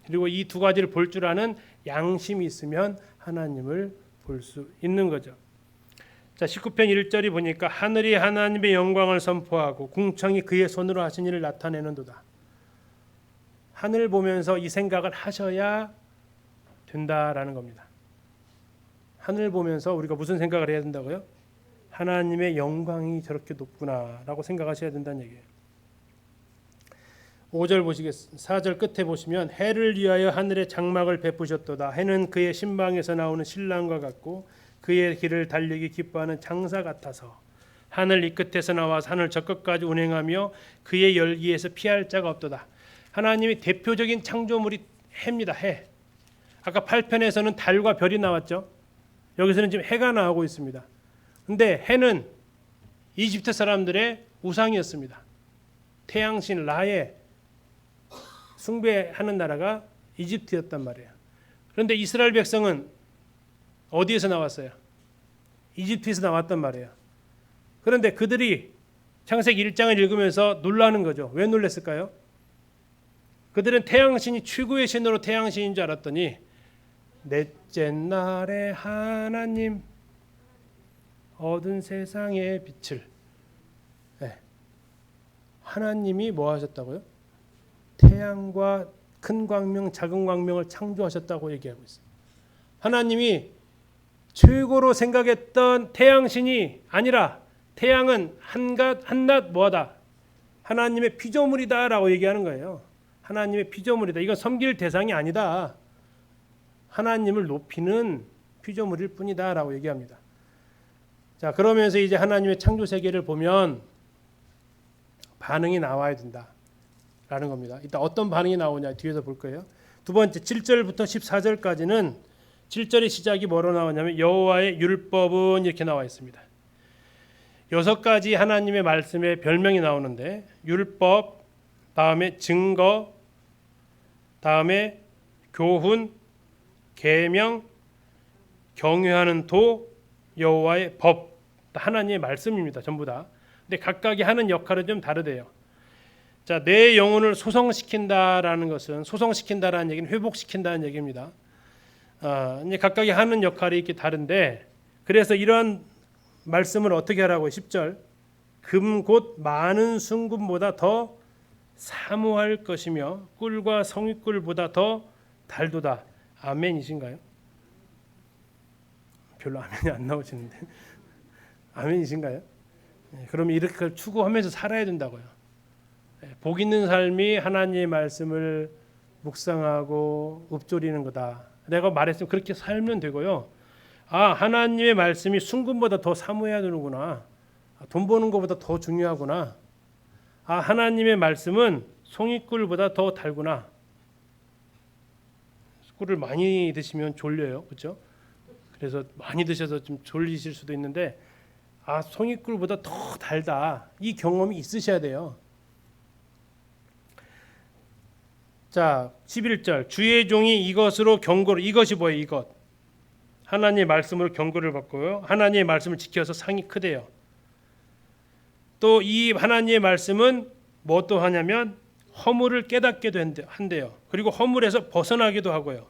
그리고 이 두 가지를 볼 줄 아는 양심이 있으면 하나님을 볼 수 있는 거죠. 자, 19편 1절이 보니까 하늘이 하나님의 영광을 선포하고 궁창이 그의 손으로 하신 일을 나타내는도다. 하늘 보면서 이 생각을 하셔야 된다라는 겁니다. 하늘 보면서 우리가 무슨 생각을 해야 된다고요? 하나님의 영광이 저렇게 높구나라고 생각하셔야 된다는 얘기예요. 5절 보시겠습니다. 4절 끝에 보시면 해를 위하여 하늘에 장막을 베푸셨도다. 해는 그의 신방에서 나오는 신랑과 같고 그의 길을 달리기 기뻐하는 장사 같아서 하늘 이 끝에서 나와서 하늘 저 끝까지 운행하며 그의 열기에서 피할 자가 없도다. 하나님의 대표적인 창조물이 해입니다. 해. 아까 8편에서는 달과 별이 나왔죠. 여기서는 지금 해가 나오고 있습니다. 근데 해는 이집트 사람들의 우상이었습니다. 태양신 라에 숭배하는 나라가 이집트였단 말이에요. 그런데 이스라엘 백성은 어디에서 나왔어요? 이집트에서 나왔단 말이에요. 그런데 그들이 창세기 1장을 읽으면서 놀라는 거죠. 왜 놀랐을까요? 그들은 태양신이 최고의 신으로 태양신인 줄 알았더니 넷째 날에 하나님 얻은 세상의 빛을 하나님이 뭐 하셨다고요? 태양과 큰 광명, 작은 광명을 창조하셨다고 얘기하고 있어요. 하나님이 최고로 생각했던 태양신이 아니라 태양은 한낱 뭐하다? 하나님의 피조물이다라고 얘기하는 거예요. 하나님의 피조물이다. 이건 섬길 대상이 아니다. 하나님을 높이는 피조물일 뿐이다라고 얘기합니다. 자, 그러면서 이제 하나님의 창조 세계를 보면 반응이 나와야 된다라는 겁니다. 이따 어떤 반응이 나오냐 뒤에서 볼 거예요. 두 번째 7절부터 14절까지는 7절의 시작이 뭐로 나오냐면 여호와의 율법은 이렇게 나와 있습니다. 6가지 하나님의 말씀에 별명이 나오는데 율법, 다음에 증거, 다음에 교훈, 계명, 경유하는 도, 여호와의 법, 하나님의 말씀입니다. 전부 다. 근데 각각이 하는 역할은 좀 다르대요. 자, 내 영혼을 소성시킨다라는 것은 소성시킨다라는 얘기는 회복시킨다는 얘기입니다. 이제 각각이 하는 역할이 이렇게 다른데 그래서 이런 말씀을 어떻게 하라고 10절 금 곧 많은 순금보다 더 사모할 것이며 꿀과 성육꿀보다 더 달도다. 아멘이신가요? 별로 아멘이 안 나오시는데 아멘이신가요? 그럼 이렇게 추구하면서 살아야 된다고요. 복 있는 삶이 하나님의 말씀을 묵상하고 읊조리는 거다. 내가 말했으면 그렇게 살면 되고요. 아, 하나님의 말씀이 순금보다 더 사모해야 되는구나. 돈 버는 것보다 더 중요하구나. 아, 하나님의 말씀은 송이꿀보다 더 달구나. 꿀을 많이 드시면 졸려요, 그렇죠? 그래서 많이 드셔서 좀 졸리실 수도 있는데, 아, 송이꿀보다 더 달다. 이 경험이 있으셔야 돼요. 자, 11절 주의 종이 이것으로 경고를, 이것이 뭐예요? 이것 하나님의 말씀으로 경고를 받고요. 하나님의 말씀을 지켜서 상이 크대요. 또 이 하나님의 말씀은 뭐 또 하냐면 허물을 깨닫게도 한대요. 그리고 허물에서 벗어나기도 하고요.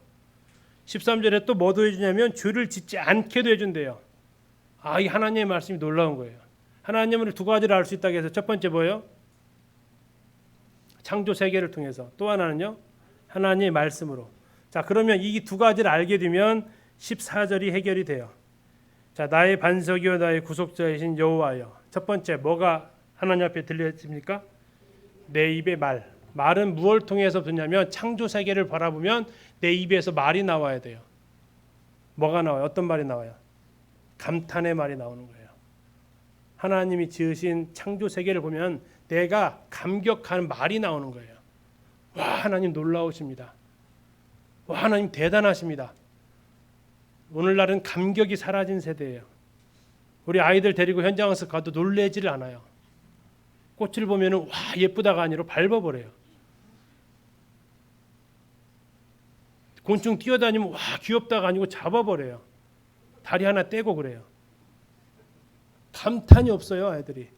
13절에 또 뭐도 해주냐면 죄를 짓지 않게도 해준대요. 아, 이 하나님의 말씀이 놀라운 거예요. 하나님을 두 가지를 알 수 있다고 해서 첫 번째 뭐예요? 창조 세계를 통해서. 또 하나는요, 하나님의 말씀으로. 자, 그러면 이 두 가지를 알게 되면 14절이 해결이 돼요. 자, 나의 반석이요 나의 구속자이신 여호와여. 첫 번째 뭐가 하나님 앞에 들려집니까? 내 입의 말. 말은 무엇을 통해서 듣냐면 창조 세계를 바라보면 내 입에서 말이 나와야 돼요. 뭐가 나와요? 어떤 말이 나와요? 감탄의 말이 나오는 거예요. 하나님이 지으신 창조 세계를 보면 내가 감격하는 말이 나오는 거예요. 와, 하나님 놀라우십니다. 와, 하나님 대단하십니다. 오늘날은 감격이 사라진 세대예요. 우리 아이들 데리고 현장에서 가도 놀래지를 않아요. 꽃을 보면은 와, 예쁘다가 아니라 밟아버려요. 곤충 뛰어다니면 와, 귀엽다가 아니고 잡아버려요. 다리 하나 떼고 그래요. 감탄이 없어요, 아이들이.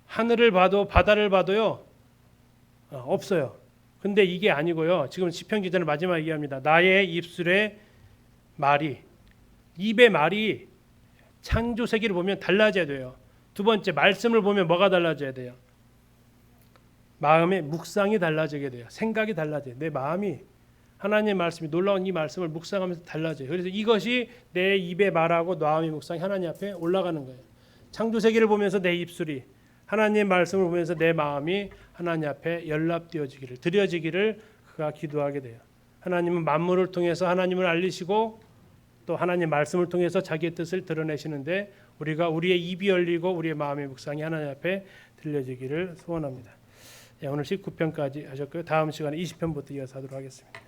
하늘을 봐도 바다를 봐도요, 없어요. 근데 이게 아니고요. 지금 시편 기자는 마지막 얘기합니다. 나의 입술의 말이, 입의 말이 창조 세계를 보면 달라져야 돼요. 두 번째, 말씀을 보면 뭐가 달라져야 돼요? 마음의 묵상이 달라지게 돼요. 생각이 달라져요. 내 마음이 하나님의 말씀이, 놀라운 이 말씀을 묵상하면서 달라져요. 그래서 이것이 내 입에 말하고 마음의 묵상이 하나님 앞에 올라가는 거예요. 창조 세계를 보면서 내 입술이, 하나님의 말씀을 보면서 내 마음이 하나님 앞에 연락되어지기를, 드려지기를 그가 기도하게 돼요. 하나님은 만물을 통해서 하나님을 알리시고 또 하나님의 말씀을 통해서 자기의 뜻을 드러내시는데 우리가 우리의 입이 열리고 우리의 마음의 묵상이 하나님 앞에 들려지기를 소원합니다. 오늘 19편까지 하셨고요. 다음 시간에 20편부터 이어서 하도록 하겠습니다.